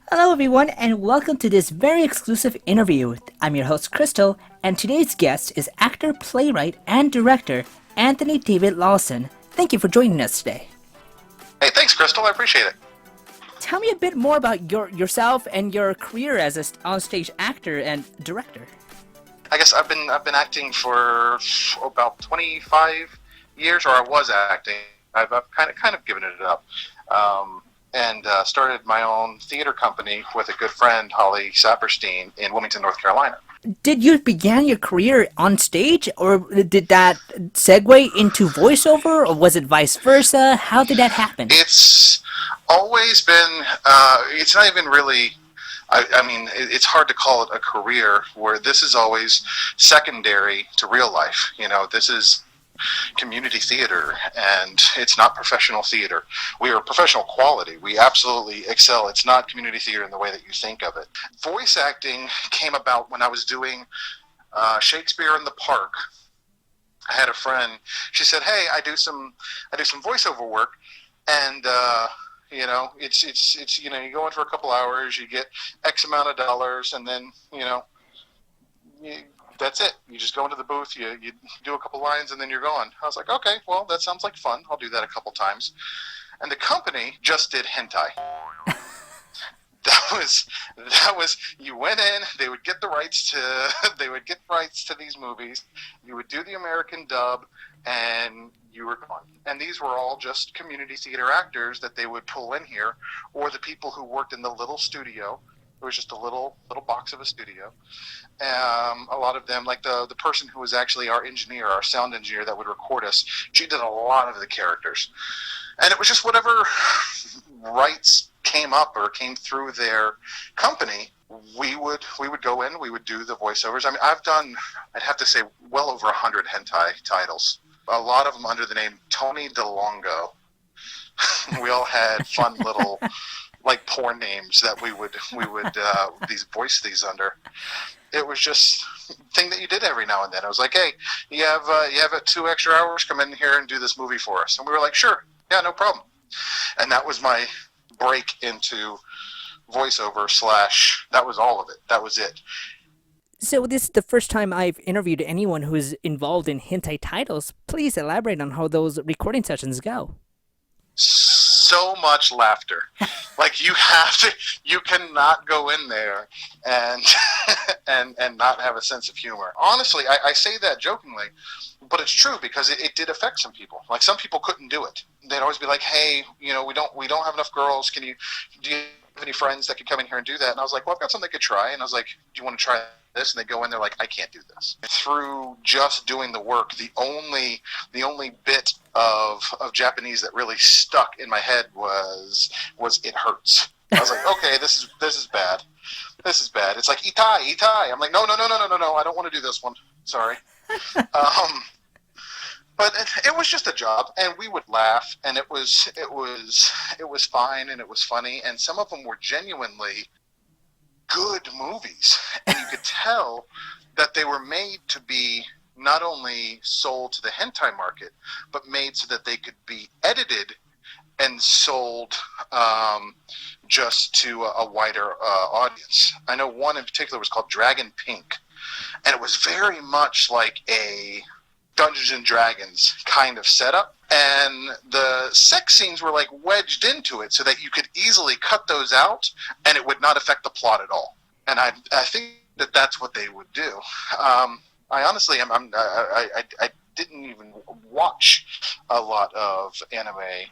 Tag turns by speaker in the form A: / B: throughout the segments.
A: Hello, everyone, and welcome to this very exclusive interview. I'm your host, Crystal, and today's guest is actor, playwright, and director Anthony David Lawson. Thank you for joining us today.
B: Hey, thanks, Crystal. I appreciate it.
A: Tell me a bit more about yourself and your career as an onstage actor and director.
B: I guess I've been acting for about 25 years, or I was acting. I've kind of given it up, and started my own theater company with a good friend, Holly Saperstein, in Wilmington, North Carolina.
A: Did you begin your career on stage, or did that segue into voiceover, or was it vice versa? How did that happen?
B: It's always been. It's not even really. I mean, it's hard to call it a career where this is always secondary to real life. You know, this is community theater, and it's not professional theater. We are professional quality. We absolutely excel. It's not community theater in the way that you think of it. Voice acting came about when I was doing Shakespeare in the Park. I had a friend. She said, "Hey, I do some voiceover work, and it's you go in for a couple hours, you get X amount of dollars, and then that's it. You just go into the booth, you do a couple lines, and then you're gone." I was like, "Okay, well, that sounds like fun. I'll do that a couple times." And the company just did hentai. That was you went in, they would get the rights to these movies, you would do the American dub, and you were gone. And these were all just community theater actors that they would pull in here, or the people who worked in the little studio. It was just a little box of a studio. A lot of them, like the person who was actually our engineer, our sound engineer that would record us, she did a lot of the characters. And it was just whatever rights came up or came through their company, we would go in, we would do the voiceovers. I mean, I'd have to say, well over 100 hentai titles. A lot of them under the name Tony DeLongo. We all had fun little like porn names that we would voice these under. It was just a thing that you did every now and then. I was like, "Hey, you have 2 extra hours, come in here and do this movie for us." And we were like, "Sure, yeah, no problem." And that was my break into voiceover / that was all of it. That was it.
A: So this is the first time I've interviewed anyone who is involved in hentai titles. Please elaborate on how those recording sessions go.
B: So much laughter. Like you cannot go in there and and not have a sense of humor. Honestly, I say that jokingly, but it's true because it did affect some people. Like some people couldn't do it. They'd always be like, "Hey, we don't have enough girls. Do you have any friends that could come in here and do that?" And I was like, "Well, I've got something they could try." And I was like, "Do you want to try this?" And they go in there like, "I can't do this." Through just doing the work, the only bit of Japanese that really stuck in my head was "it hurts." I was like, "Okay, this is bad. This is bad." It's like "itai, itai." I'm like, "No, I don't want to do this one. Sorry." But it was just a job, and we would laugh, and it was fine, and it was funny, and some of them were genuinely good movies, and you could tell that they were made to be not only sold to the hentai market, but made so that they could be edited and sold just to a wider audience. I know one in particular was called Dragon Pink, and it was very much like a Dungeons and Dragons kind of setup, and the sex scenes were like wedged into it so that you could easily cut those out and it would not affect the plot at all. And I think that that's what they would do. I honestly I didn't even watch a lot of anime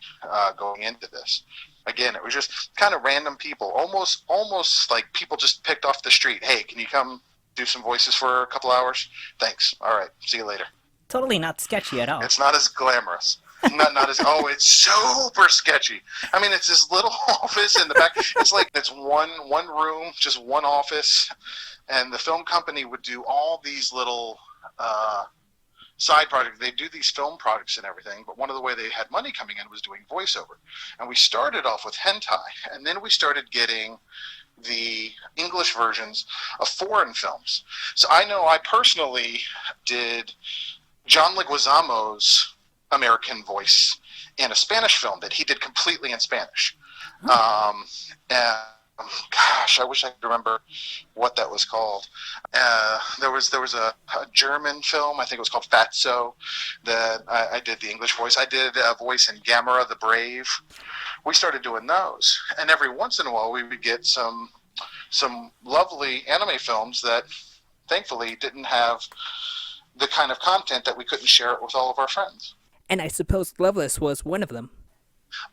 B: going into this. Again, it was just kind of random people, almost like people just picked off the street. "Hey, can you come do some voices for a couple hours? Thanks. All right, see you later."
A: Totally not sketchy at all.
B: It's not as glamorous. Not as it's super sketchy. I mean, it's this little office in the back. It's like it's one room, just one office, and the film company would do all these little side projects. They do these film projects and everything, but one of the way they had money coming in was doing voiceover. And we started off with hentai, and then we started getting the English versions of foreign films. So I know I personally did John Leguizamo's American voice in a Spanish film that he did completely in Spanish. And gosh, I wish I could remember what that was called. There was a German film, I think it was called Fatso, that I did the English voice. I did a voice in Gamera the Brave. We started doing those, and every once in a while we would get some lovely anime films that thankfully didn't have the kind of content that we couldn't share it with all of our friends.
A: And I suppose Loveless was one of them.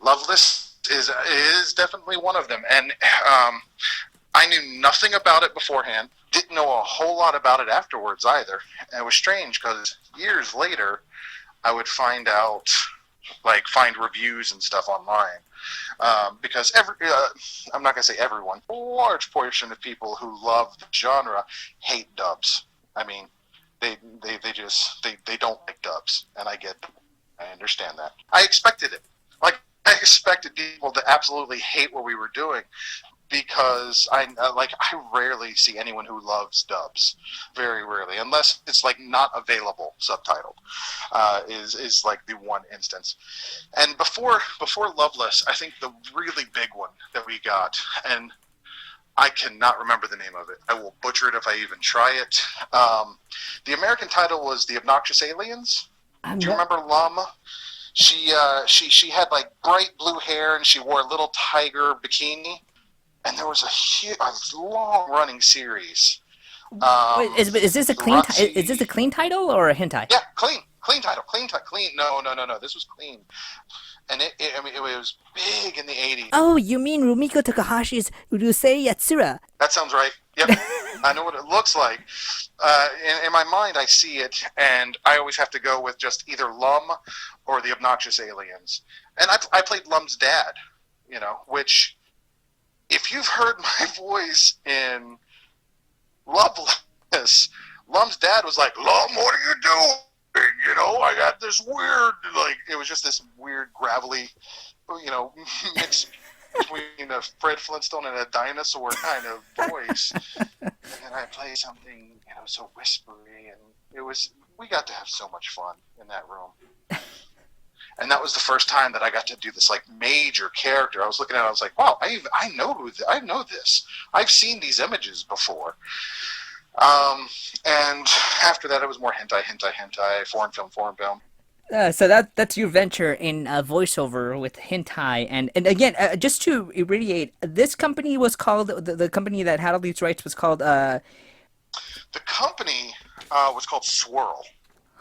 B: LoveLess is definitely one of them, and I knew nothing about it beforehand. Didn't know a whole lot about it afterwards either. And it was strange because years later, I would find reviews and stuff online. Because I'm not going to say everyone, a large portion of people who love the genre hate dubs. I mean, they don't like dubs, and I understand that. I expected it. Like, I expected people to absolutely hate what we were doing, because I rarely see anyone who loves dubs, very rarely, unless it's like not available subtitled, is like the one instance. And before Loveless, I think the really big one that we got, and I cannot remember the name of it. I will butcher it if I even try it. The American title was The Obnoxious Aliens. Do you remember Lum? She had like bright blue hair, and she wore a little tiger bikini. And there was a long-running series.
A: Wait, is this a clean? Is this a clean title or a hentai?
B: Yeah, clean title. No. This was clean, and it was big in the 80s.
A: Oh, you mean Rumiko Takahashi's Urusei Yatsura?
B: That sounds right. Yep, I know what it looks like. In my mind, I see it, and I always have to go with just either Lum or the Obnoxious Aliens. And I played Lum's dad, which, if you've heard my voice in Loveless, Lum's dad was like, "Lum, what are you doing? I got this weird," it was just this weird, gravelly, mix between a Fred Flintstone and a dinosaur kind of voice. And then I played something, so whispery, and we got to have so much fun in that room. And that was the first time that I got to do this major character. I was looking at it, I was like, wow, I know this. I've seen these images before. And after that, it was more hentai, foreign film.
A: So that's your venture in voiceover with hentai, and again, just to reiterate, this company was called the company that had all these rights was called.
B: The company was called Swirl.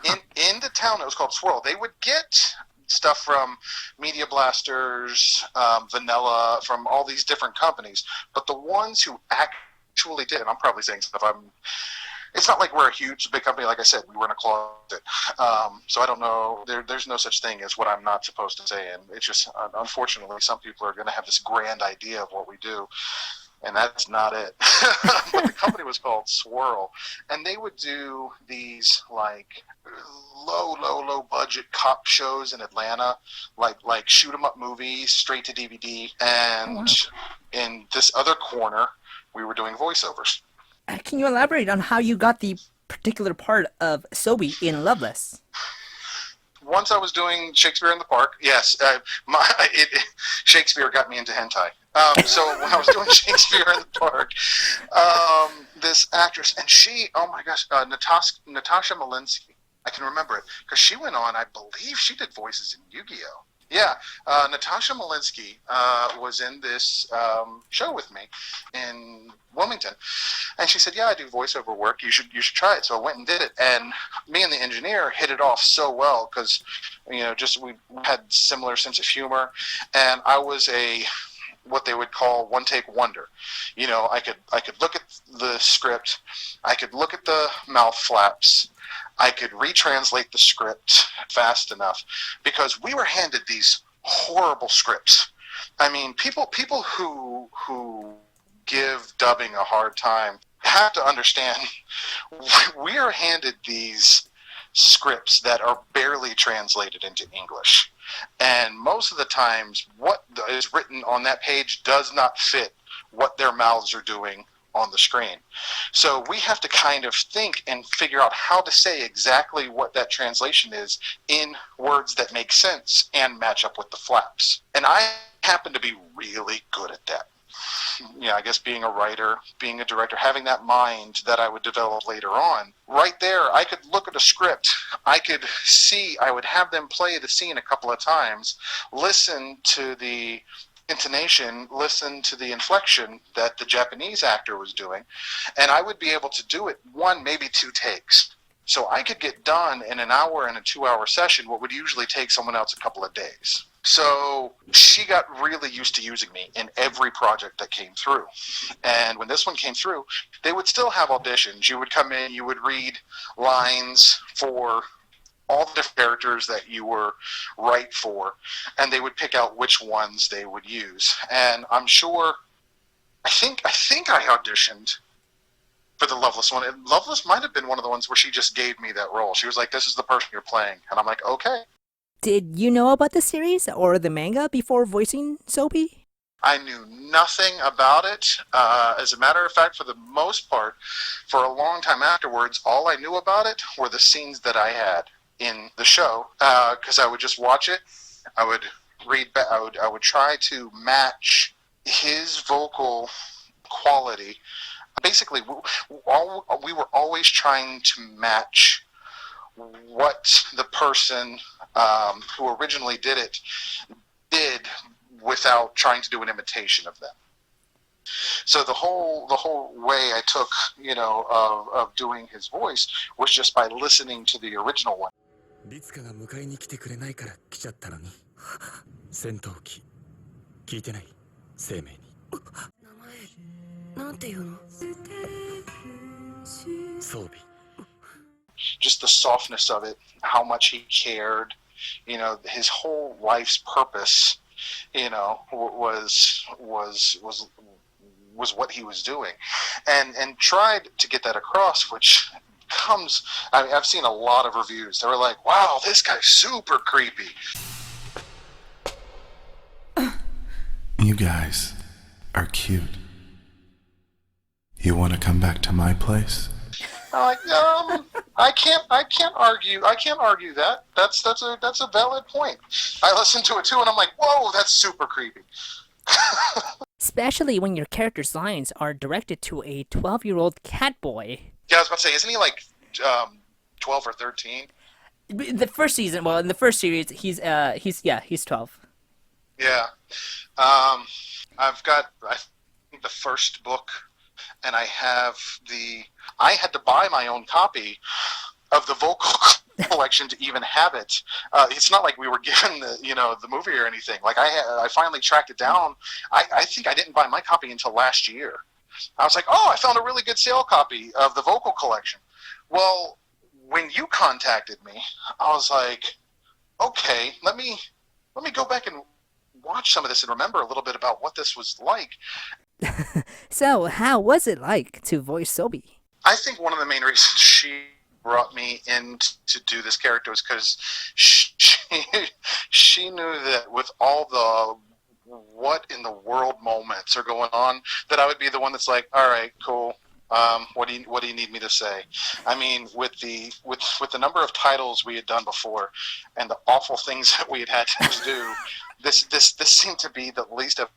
B: In the town, it was called Swirl. They would get stuff from Media Blasters, Vanilla, from all these different companies. But the ones who actually did, and I'm probably saying stuff, it's not like we're a huge, big company. Like I said, we were in a closet. So I don't know. There's no such thing as what I'm not supposed to say. And it's just, unfortunately, some people are going to have this grand idea of what we do. And that's not it. But the company was called Swirl. And they would do these, low budget cop shows in Atlanta, like shoot 'em up movies straight to DVD. And in this other corner, we were doing voiceovers.
A: Can you elaborate on how you got the particular part of Soby in Loveless?
B: Once I was doing Shakespeare in the Park, yes, Shakespeare got me into hentai. So when I was doing Shakespeare in the Park, this actress, and she, oh my gosh, Natasha Malinsky, I can remember it, because she went on, I believe she did voices in Yu-Gi-Oh! Yeah, Natasha Malinsky was in this show with me in Wilmington, and she said, "Yeah, I do voiceover work. You should try it." So I went and did it, and me and the engineer hit it off so well because, we had similar sense of humor, and I was what they would call one-take wonder. I could look at the script, I could look at the mouth flaps, I could retranslate the script fast enough, because we were handed these horrible scripts. I mean, people who give dubbing a hard time have to understand we are handed these scripts that are barely translated into English. And most of the times, what is written on that page does not fit what their mouths are doing on the screen. So we have to kind of think and figure out how to say exactly what that translation is in words that make sense and match up with the flaps. And I happen to be really good at that. yeah, I guess being a writer, being a director, having that mind that I would develop later on. Right there, I could look at a script. I could see, I would have them play the scene a couple of times, listen to the intonation, listen to the inflection that the Japanese actor was doing, and I would be able to do it one, maybe two takes. So I could get done in an hour and a 2-hour session what would usually take someone else a couple of days. So she got really used to using me in every project that came through. And when this one came through, they would still have auditions. You would come in, you would read lines for all the different characters that you were right for, and they would pick out which ones they would use. And I'm sure, I think I auditioned for the Loveless one. And Loveless might have been one of the ones where she just gave me that role. She was like, this is the person you're playing. And I'm like, okay.
A: Did you know about the series or the manga before voicing Soby?
B: I knew nothing about it. As a matter of fact, for the most part, for a long time afterwards, all I knew about it were the scenes that I had in the show, because I would just watch it. I would read. I would try to match his vocal quality. Basically, we were always trying to match what the person who originally did it did without trying to do an imitation of them. So the whole way I took, of doing his voice was just by listening to the original one.
C: Ritsuka が迎えに来てくれないから来ちゃったのに。Sentouki。聞いてない？生命に。名前なんていうの？Soby。
B: Just the softness of it, how much he cared, his whole life's purpose, was what he was doing, and tried to get that across, which comes. I mean, I've seen a lot of reviews. They were like, "Wow, this guy's super creepy."
D: You guys are cute. You want to come back to my place?
B: I'm like, I can't argue that. That's a valid point. I listened to it too, and I'm like, whoa, that's super creepy.
A: Especially when your character's lines are directed to a 12-year-old cat boy.
B: Yeah, I was about to say, isn't he like 12 or 13?
A: The first season, well, in the first series, he's 12.
B: Yeah. I've got, I think, the first book, and I had to buy my own copy of the vocal collection to even have it. It's not like we were given the movie or anything. Like I finally tracked it down. I think I didn't buy my copy until last year. I was like, I found a really good sale copy of the vocal collection. Well, when you contacted me, I was like, okay, let me go back and watch some of this and remember a little bit about what this was like.
A: So, how was it like to voice Soby?
B: I think one of the main reasons she brought me in to do this character was because she knew that with all the what in the world moments are going on, that I would be the one that's like, all right, cool. What do you need me to say? I mean, with the number of titles we had done before, and the awful things that we had to do, this seemed to be the least of.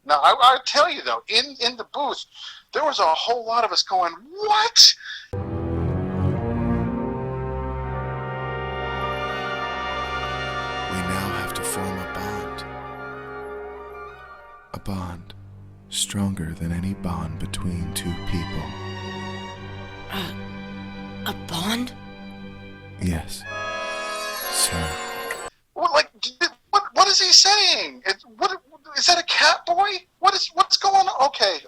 B: Now, I'll tell you though, in the booth, there was a whole lot of us going, what?
D: We now have to form a bond. A bond stronger than any bond between two people.
E: A bond?
D: Yes, sir.
B: Well, like, what is he saying? What is that, a cat boy? What's going on? Okay,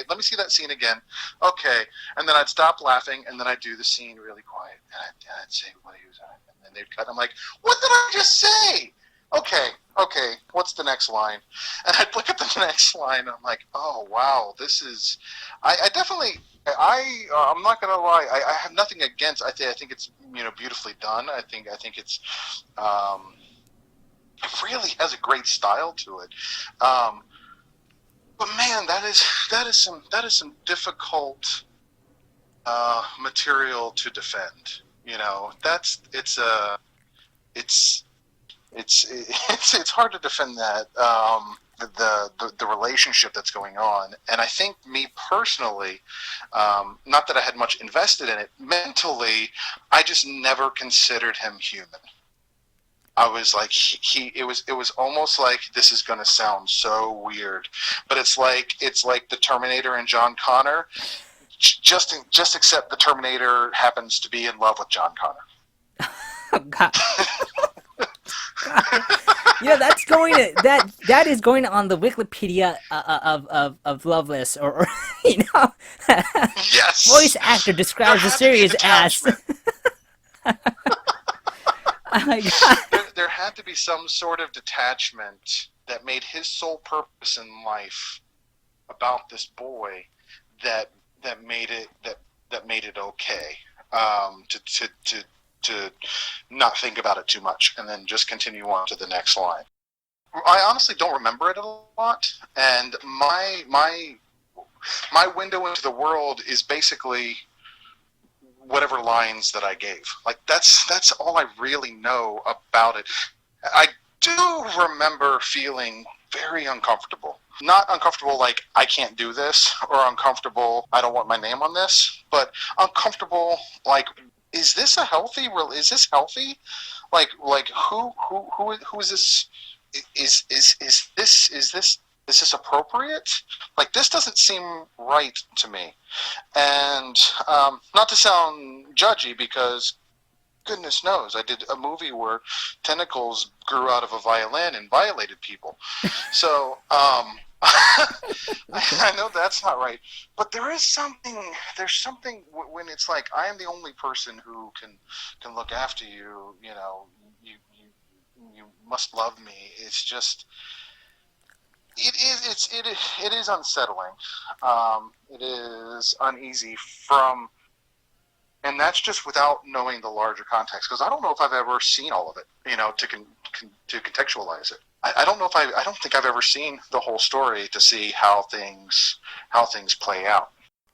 B: let me see that scene again. Okay, and then I'd stop laughing, and then I'd do the scene really quiet, and I'd say what he was on, and then they'd cut. I'm like, what did I just say? Okay, what's the next line? And I'd look at the next line, and I'm like, oh wow, this is. I definitely. I'm not gonna lie. I have nothing against. I think it's beautifully done. I think it's. It really has a great style to it, but man, that is some difficult material to defend. It's hard to defend that. the relationship that's going on. And I think me personally, not that I had much invested in it, mentally, I just never considered him human. I was like, it was almost like, this is going to sound so weird, but it's like the Terminator and John Connor. Just accept the Terminator happens to be in love with John Connor.
A: Oh, God. Yeah, that's going to that is going on the Wikipedia of LoveLess, or you know,
B: Yes.
A: voice actor describes the
B: There had to be a
A: series as.
B: detachment.
A: Oh my God.
B: There had to be some sort of detachment that made his sole purpose in life about this boy that made it okay to not think about it too much and then just continue on to the next line. I honestly don't remember it a lot, and my window into the world is basically whatever lines that I gave. Like that's all I really know about it. I do remember feeling very uncomfortable. Not uncomfortable like I can't do this, or uncomfortable I don't want my name on this, but uncomfortable like, is this healthy? Like who is this? Is this appropriate? Like, this doesn't seem right to me. And not to sound judgy, because goodness knows I did a movie where tentacles grew out of a violin and violated people. So I know that's not right, but there's something when it's like, I am the only person who can look after you, you know, you must love me. It's just, it is unsettling. It is uneasy and that's just without knowing the larger context, because I don't know if I've ever seen all of it, you know, to contextualize it. I don't think I've ever seen the whole story to see how things play out.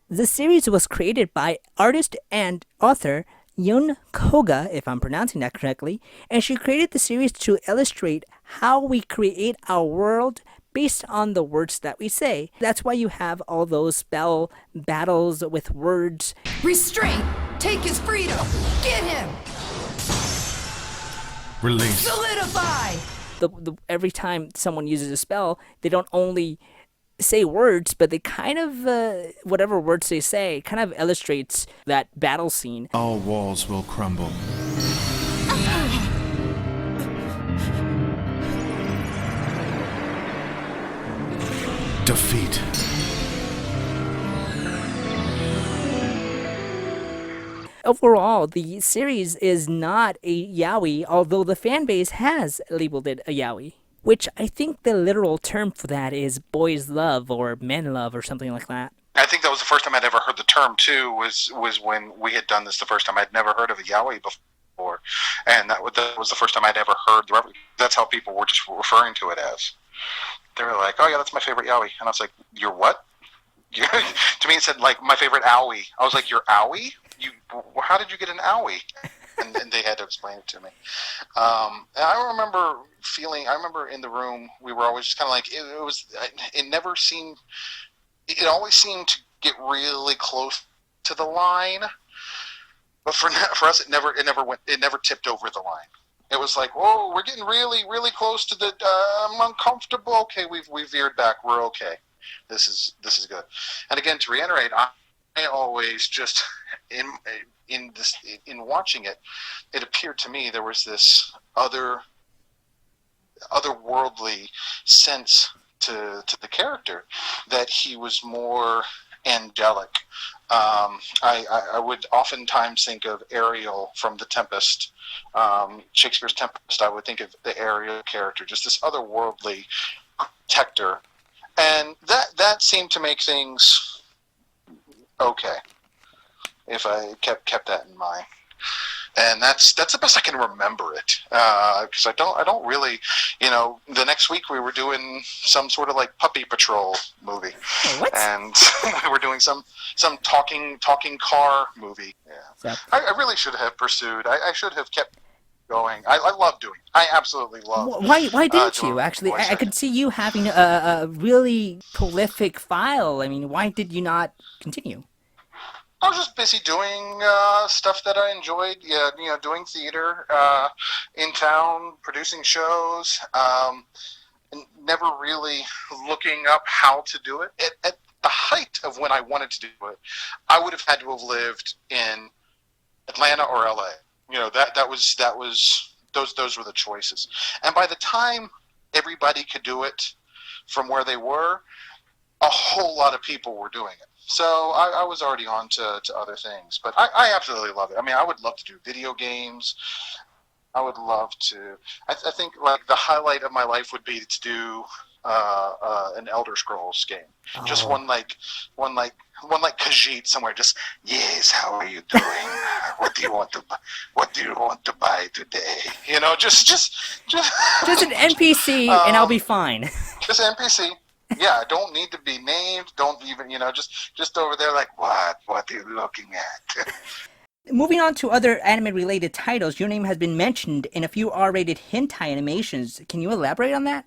A: The series was created by artist and author Kouga, if I'm pronouncing that correctly, and she created the series to illustrate how we create our world based on the words that we say. That's why you have all those spell battles with words.
E: Restraint! Take his freedom! Get him!
C: Release.
E: Solidify!
A: Every time someone uses a spell, they don't only say words, but they kind of, whatever words they say, kind of illustrates that battle scene.
D: All walls will crumble. Defeat.
A: Overall, the series is not a yaoi, although the fan base has labeled it a yaoi, which I think the literal term for that is boys love or men love or something like that.
B: I think that was the first time I'd ever heard the term too, was when we had done this the first time. I'd never heard of a yaoi before, and that was the first time I'd ever heard the reference. That's how people were just referring to it as. They were like, oh yeah, that's my favorite yaoi. And I was like, your what? To me it said like my favorite owie. I was like, your owie? How did you get an owie? And they had to explain it to me. And I remember in the room, we were always just kind of like, it always seemed to get really close to the line. But for us, it never tipped over the line. It was like, whoa, we're getting really, really close to the, I'm uncomfortable. Okay, we veered back. We're okay. This is good. And again, to reiterate, I always just, in watching it, it appeared to me there was this otherworldly sense to the character, that he was more angelic. I would oftentimes think of Ariel from The Tempest, Shakespeare's Tempest. I would think of the Ariel character, just this otherworldly protector, and that seemed to make things okay if I kept that in mind. And that's the best I can remember it, because I don't really, the next week we were doing some sort of like Puppy Patrol movie.
A: What?
B: And we were doing some talking car movie. Yeah.
A: Yep.
B: I really should have pursued. I should have kept going. I love doing it. I absolutely love
A: Why didn't you?
B: doing
A: Actually,
B: voice
A: I could
B: acting.
A: see you having a really prolific file. I mean, why did you not continue?
B: I was just busy doing stuff that I enjoyed. Yeah, doing theater in town, producing shows, and never really looking up how to do it. At the height of when I wanted to do it, I would have had to have lived in Atlanta or LA. That was those were the choices. And by the time everybody could do it from where they were, a whole lot of people were doing it. So I was already on to other things. But I absolutely love it. I mean, I would love to do video games. I would love to. I think like the highlight of my life would be to do an Elder Scrolls game. Just
A: Oh,
B: one like Khajiit somewhere. Just yes, how are you doing? What do you want to buy? What do you want to buy today?
A: just an NPC, and I'll be fine.
B: just NPC. Yeah, don't need to be named. Don't even just over there like what? What are you looking at?
A: Moving on to other anime-related titles, your name has been mentioned in a few R-rated hentai animations. Can you elaborate on that?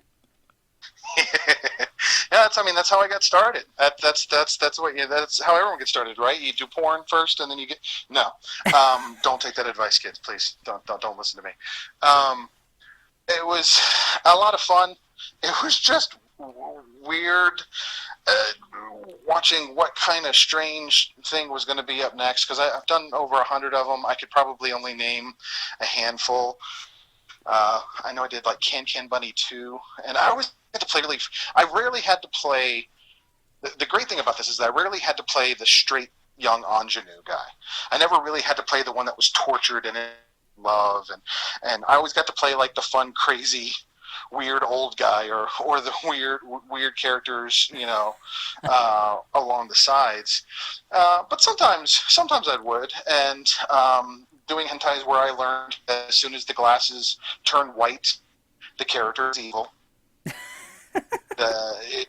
B: Yeah, that's how I got started. That's how everyone gets started, right? You do porn first, and then you get no. Don't take that advice, kids. Please don't listen to me. It was a lot of fun. It was just weird watching what kind of strange thing was going to be up next because I've done over 100 of them. I could probably only name a handful. I know I did like Can Bunny 2, and I always had to play I rarely had to play. The great thing about this is that I rarely had to play the straight young ingenue guy. I never really had to play the one that was tortured and in love, and I always got to play like the fun, crazy, weird old guy or the weird characters, along the sides. But sometimes I would, and doing hentai is where I learned that as soon as the glasses turn white, the character is evil.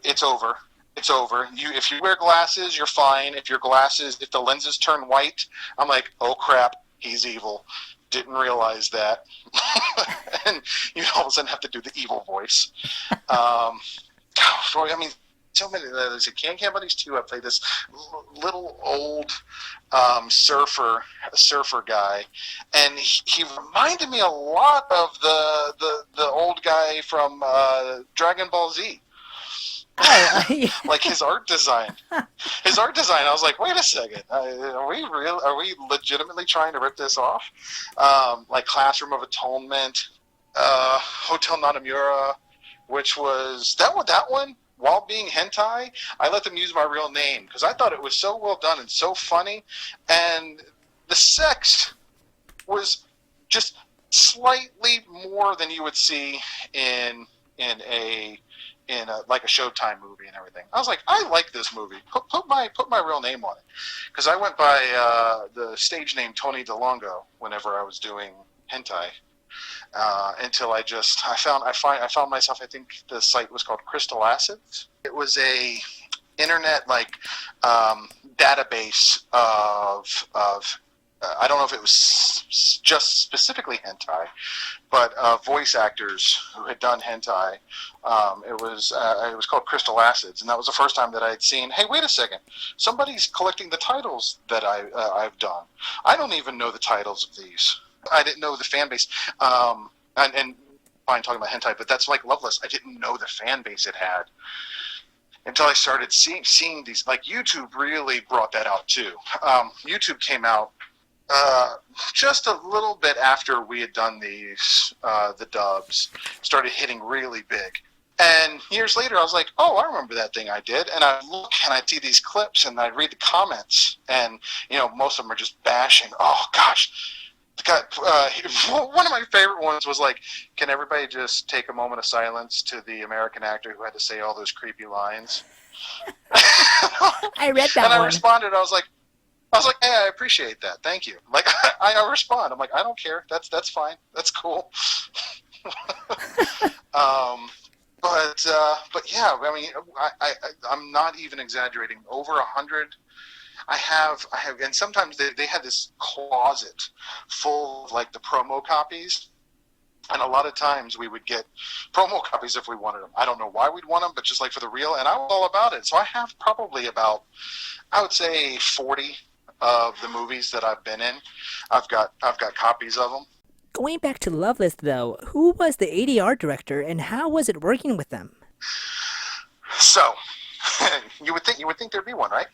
B: It's over. It's over. If you wear glasses, you're fine. If the lenses turn white, I'm like, oh crap, he's evil. Didn't realize that. And you all of a sudden have to do the evil voice. I mean, so many. There's a Can Buddies 2. I played this little old surfer guy, and he reminded me a lot of the old guy from Dragon Ball Z.
A: Oh,
B: Like his art design. I was like, wait a second, are we legitimately trying to rip this off? Like Classroom of Atonement, Hotel Nanamura, which was that one. While being hentai, I let them use my real name because I thought it was so well done and so funny, and the sex was just slightly more than you would see in a like a Showtime movie and everything. I was like, I like this movie. Put my real name on it, because I went by the stage name Tony DeLongo whenever I was doing hentai. Until I found myself. I think the site was called Crystal Acids. It was a internet database of I don't know if it was just specifically hentai, but voice actors who had done hentai. It was called Crystal Acids, and that was the first time that I had seen. Hey, wait a second! Somebody's collecting the titles that I've done. I don't even know the titles of these. I didn't know the fan base, and fine talking about hentai, but that's like LoveLess. I didn't know the fan base it had until I started seeing these. Like YouTube really brought that out too. YouTube came out just a little bit after we had done these. The dubs started hitting really big. And years later, I was like, oh, I remember that thing I did. And I look and I see these clips and I read the comments, and most of them are just bashing. Oh gosh. God, one of my favorite ones was like, can everybody just take a moment of silence to the American actor who had to say all those creepy lines?
A: I read that
B: and I
A: one.
B: responded, I was like, hey, I appreciate that. Thank you. Like, I respond. I'm like, I don't care. That's fine. That's cool. But yeah, I mean, I'm not even exaggerating. Over 100. I have, and sometimes they had this closet full of like the promo copies, And a lot of times we would get promo copies if we wanted them. I don't know why we'd want them, but just like for the real, and I was all about it. So I have probably about, I would say 40 of the movies that I've been in. I've got copies of them.
A: Going back to LoveLess, though, who was the ADR director and how was it working with them?
B: So you would think there'd be one, right?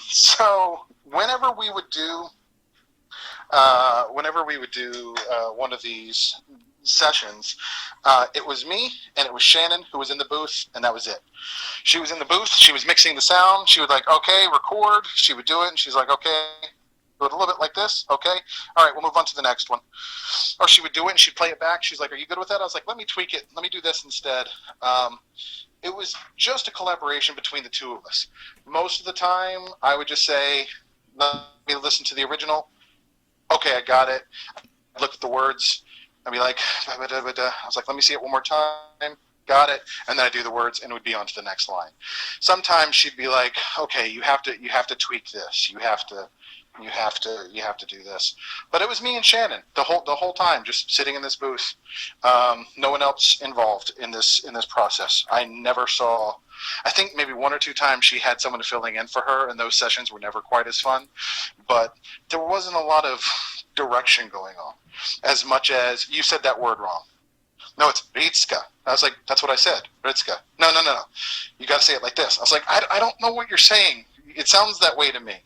B: So whenever we would do one of these sessions, it was me and it was Shannon who was in the booth, and that was it. She was in the booth, she was mixing the sound, she would like, okay, record, she would do it, and she's like, okay, do it a little bit like this, okay, all right, we'll move on to the next one. Or she would do it and she'd play it back, she's like, are you good with that? I was like, let me tweak it, let me do this instead. It was just a collaboration between the two of us. Most of the time, I would just say, let me listen to the original. Okay, I got it. I'd look at the words. I'd be like, I was like, let me see it one more time. Got it. And then I'd do the words, and it would be on to the next line. Sometimes she'd be like, okay, you have to tweak this. You have to do this. But it was me and Shannon the whole time, just sitting in this booth. No one else involved in this process. I never saw. I think maybe one or two times she had someone filling in for her, and those sessions were never quite as fun. But there wasn't a lot of direction going on, as much as you said that word wrong. No, it's Ritsuka. I was like, that's what I said, Ritsuka. No. You got to say it like this. I was like, I don't know what you're saying. It sounds that way to me.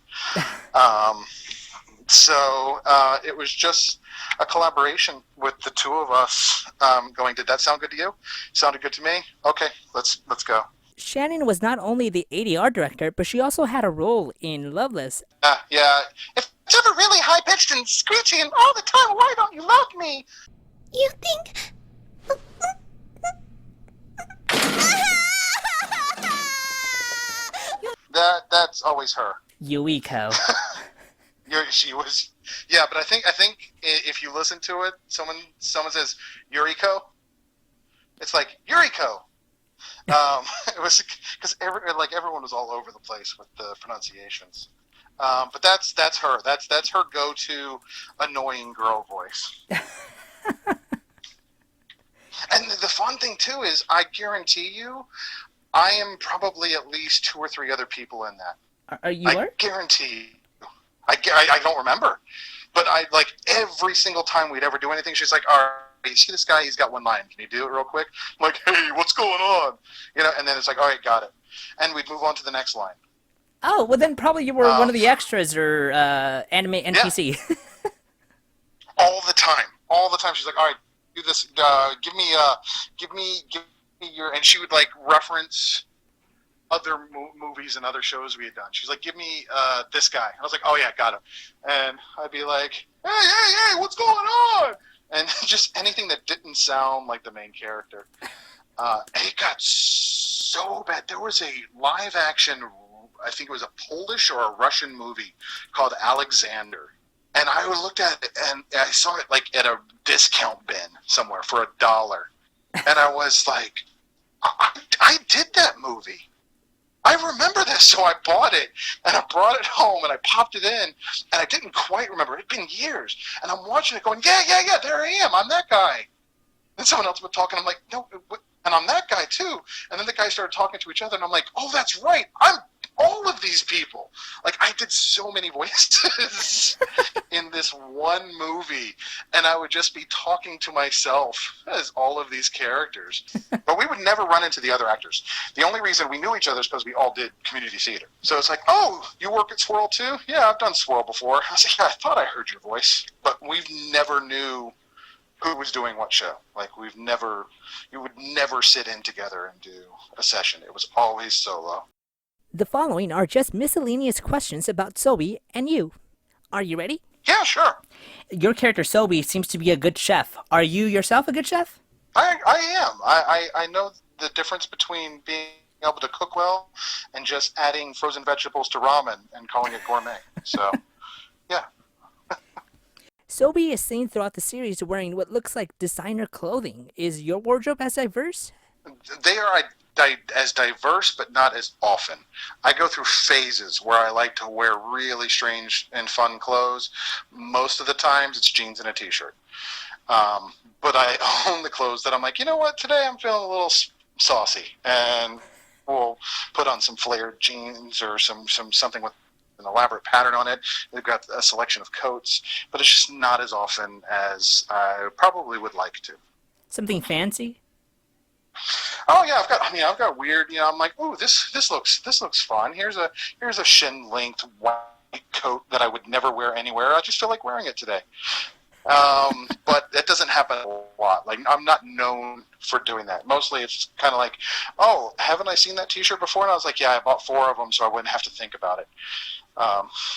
B: So it was just a collaboration with the two of us going, did that sound good to you? Sounded good to me? Okay, let's go.
A: Shannon was not only the ADR director, but she also had a role in LoveLess.
B: Yeah. If it's ever really high-pitched and screechy and all the time, why don't you love me?
F: You think...
B: That's always her.
A: Yuiko.
B: She was, yeah, but I think if you listen to it, someone says Yuriko, it's like Yuriko. It was because everyone was all over the place with the pronunciations. But that's her. That's her go-to annoying girl voice. And the fun thing too is, I guarantee you, I am probably at least 2 or 3 other people in that. I guarantee you. I don't remember, but I like every single time we'd ever do anything, she's like, all right, you see this guy? He's got one line. Can you do it real quick? I'm like, hey, what's going on? You know, and then it's like, all right, got it. And we'd move on to the next line.
A: Oh, well then probably you were one of the extras or anime NPC.
B: Yeah. All the time. She's like, all right, do this. Give me your, and she would like reference other movies and other shows we had done. She's like, give me this guy. I was like, oh yeah, got him. And I'd be like, hey, what's going on? And just anything that didn't sound like the main character. It got so bad. There was a live action, I think it was a Polish or a Russian movie called Alexander. And I looked at it and I saw it like at a discount bin somewhere for $1. And I was like, I did that movie. I remember this, so I bought it, and I brought it home, and I popped it in, and I didn't quite remember. It had been years, and I'm watching it going, yeah, there I am. I'm that guy. And someone else would talk, and I'm like, no, and I'm that guy, too. And then the guys started talking to each other, and I'm like, oh, that's right. I'm all of these people. Like, I did so many voices in this one movie, and I would just be talking to myself as all of these characters. But we would never run into the other actors. The only reason we knew each other is because we all did community theater. So it's like, oh, you work at Swirl too? Yeah, I've done Swirl before. I was like, yeah, I thought I heard your voice. But we never knew who was doing what show. Like, you would never sit in together and do a session. It was always solo.
A: The following are just miscellaneous questions about Soby and you. Are you ready?
B: Yeah, sure.
A: Your character Soby seems to be a good chef. Are you yourself a good chef?
B: I am. I know the difference between being able to cook well and just adding frozen vegetables to ramen and calling it gourmet. So, yeah.
A: Soby is seen throughout the series wearing what looks like designer clothing. Is your wardrobe as diverse?
B: They are as diverse, but not as often. I go through phases where I like to wear really strange and fun clothes. Most of the times, it's jeans and a t-shirt. But I own the clothes that I'm like, you know what, today I'm feeling a little saucy, and we'll put on some flared jeans or something with an elaborate pattern on it. They've got a selection of coats, but it's just not as often as I probably would like to.
A: Something fancy?
B: Oh yeah, I've got weird. I'm like, ooh, this looks fun. Here's a shin length white coat that I would never wear anywhere. I just feel like wearing it today. But it doesn't happen a lot. Like, I'm not known for doing that. Mostly it's kind of like, oh, haven't I seen that T-shirt before? And I was like, yeah, I bought 4 of them, so I wouldn't have to think about it.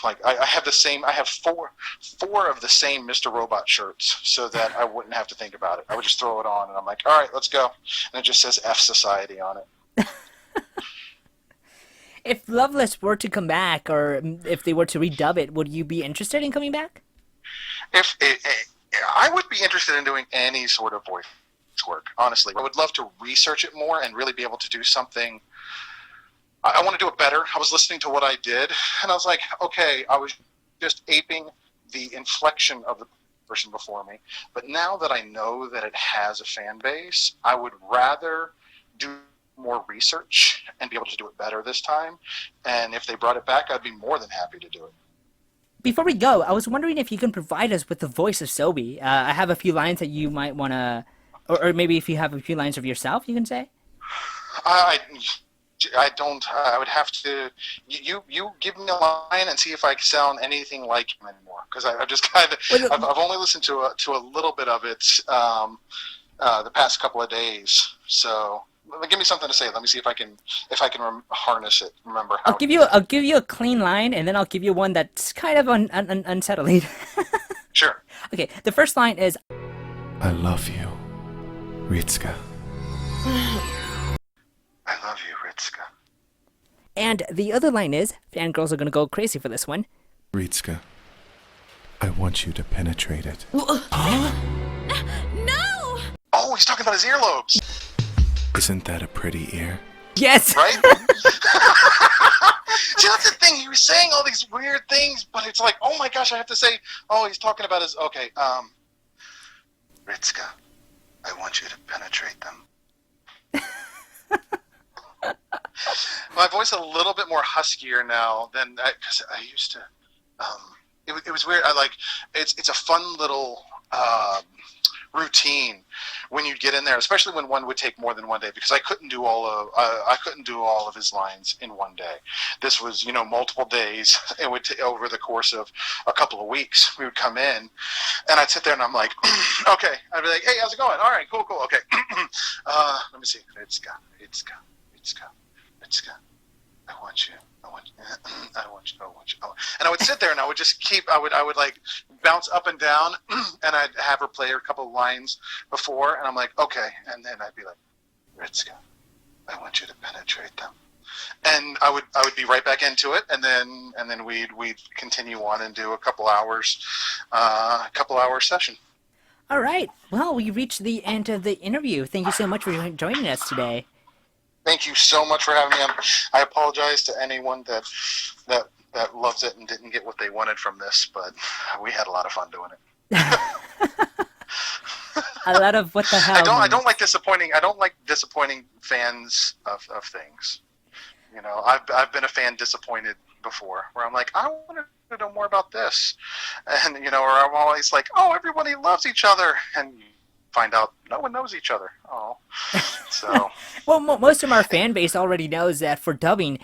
B: Like I have four of the same Mr. Robot shirts, so that I wouldn't have to think about it. I would just throw it on, and I'm like, all right, let's go. And it just says F Society on it.
A: If LoveLess were to come back, or if they were to redub it, would you be interested in coming back?
B: I would be interested in doing any sort of voice work, honestly. I would love to research it more and really be able to do something. I want to do it better. I was listening to what I did, and I was like, okay, I was just aping the inflection of the person before me. But now that I know that it has a fan base, I would rather do more research and be able to do it better this time. And if they brought it back, I'd be more than happy to do it.
A: Before we go, I was wondering if you can provide us with the voice of Soby. I have a few lines that you might want to, or maybe if you have a few lines of yourself, you can say.
B: I don't. I would have to. You give me a line and see if I sound anything like him anymore. Because I've just kind of. I've only listened to a little bit of it the past couple of days. So give me something to say. Let me see if I can harness it. Remember how.
A: I'll give you a clean line, and then I'll give you one that's kind of unsettling.
B: Sure.
A: Okay. The first line is,
D: I love you, Ritsuka.
B: I love you, Ritsuka.
A: and the other line is, fangirls are gonna go crazy for this one.
D: Ritsuka, I want you to penetrate it.
E: No!
B: Oh, he's talking about his earlobes.
D: Isn't that a pretty ear?
A: Yes.
B: Right? See, that's the thing. He was saying all these weird things, but it's like, oh my gosh, I have to say, oh, he's talking about his, okay, Ritsuka, I want you to penetrate them. My voice a little bit more huskier now than, because I used to, it was weird. It's a fun little, routine when you get in there, especially when one would take more than one day, because I couldn't do all of his lines in one day. This was, multiple days. It would over the course of a couple of weeks. We would come in, and I'd sit there, and I'm like, okay. I'd be like, hey, how's it going? All right, cool. Okay. Let me see. Ritsuka. I want you. And I would sit there, and I would just I would like bounce up and down, and I'd have her play a couple of lines before, and I'm like, okay, and then I'd be like, Ritsuka, I want you to penetrate them, and I would be right back into it, and then we'd continue on and do a couple hours session.
A: All right. Well, we reached the end of the interview. Thank you so much for joining us today.
B: Thank you so much for having me. I apologize to anyone that loves it and didn't get what they wanted from this, but we had a lot of fun doing it.
A: A lot of what the hell.
B: I don't like disappointing. I don't like disappointing fans of things. I've been a fan disappointed before, where I'm like, I want to know more about this, and or I'm always like, oh, everybody loves each other, and you find out no one knows each other. Oh, so.
A: Well, most of our fan base already knows that for dubbing,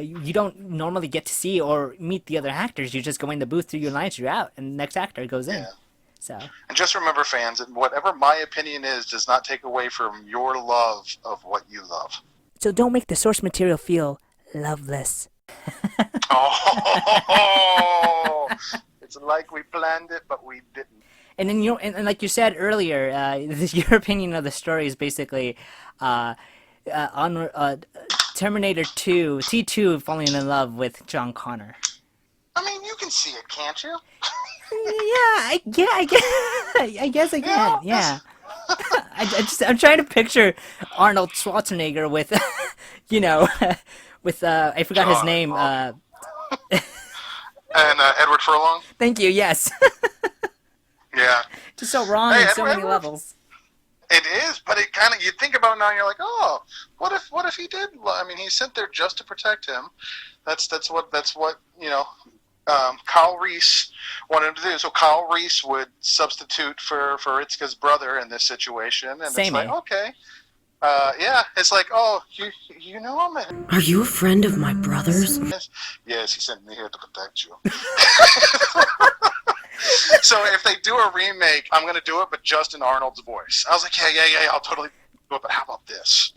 A: you don't normally get to see or meet the other actors. You just go in the booth, do your lines, you're out, and the next actor goes in.
B: Yeah.
A: So. And
B: just remember, fans, that whatever my opinion is does not take away from your love of what you love. So
A: don't make the source material feel loveless.
B: Oh, it's like we planned it, but we didn't.
A: And then and like you said earlier, your opinion of the story is basically on Terminator 2, T2 falling in love with John Connor.
B: I mean, you can see it, can't you?
A: I guess I can. Yeah. I'm trying to picture Arnold Schwarzenegger with, with I forgot his name.
B: And Edward Furlong.
A: Thank you. Yes.
B: Yeah.
A: Just so wrong
B: Hey,
A: in so many
B: Edward,
A: levels.
B: It is, but it kind of, you think about it now and you're like, oh, what if he did? I mean, he's sent there just to protect him. That's what Kyle Reese wanted him to do. So Kyle Reese would substitute for Ritsuka's brother in this situation, and
A: Same,
B: it's like,
A: eh?
B: okay, yeah, it's like, oh, you know him?
G: Are you a friend of my brother's?
B: Yes, he sent me here to protect you. So if they do a remake, I'm going to do it, but just in Arnold's voice. I was like, yeah, I'll totally do it, but how about this?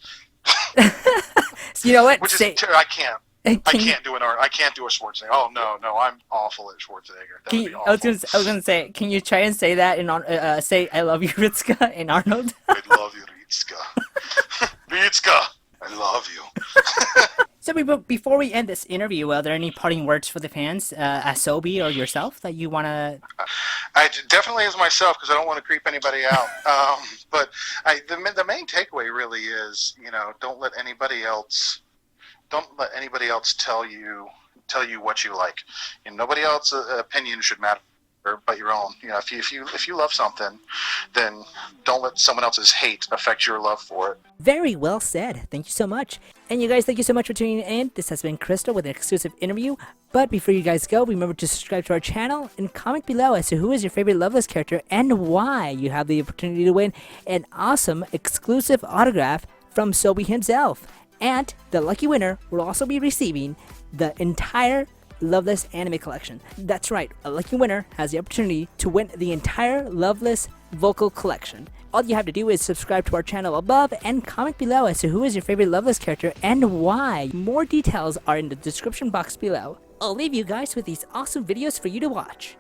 A: So you know what?
B: Which is,
A: Say,
B: I can't. I
A: you-
B: can't do an Arnold. I can't do a Schwarzenegger. Oh no, I'm awful at Schwarzenegger. That
A: can
B: would be
A: you,
B: awful.
A: I was gonna say, can you try and say that in say "I love you, Ritsuka" in Arnold?
B: I love you, Ritsuka. Ritsuka, I love you.
A: So before we end this interview, are there any parting words for the fans, as Soby or yourself, that you wanna?
B: I definitely as myself, because I don't want to creep anybody out. But the main takeaway really is, don't let anybody else tell you what you like. Nobody else's opinion should matter but your own. If you love something, then don't let someone else's hate affect your love for it.
A: Very well said. Thank you so much. And you guys, thank you so much for tuning in. This has been Crystal with an exclusive interview. But before you guys go, remember to subscribe to our channel and comment below as to who is your favorite LoveLess character and why. You have the opportunity to win an awesome exclusive autograph from Soby himself. And the lucky winner will also be receiving the entire LoveLess anime collection. That's right, a lucky winner has the opportunity to win the entire LoveLess vocal collection. All you have to do is subscribe to our channel above and comment below as to who is your favorite LoveLess character and why. More details are in the description box below. I'll leave you guys with these awesome videos for you to watch.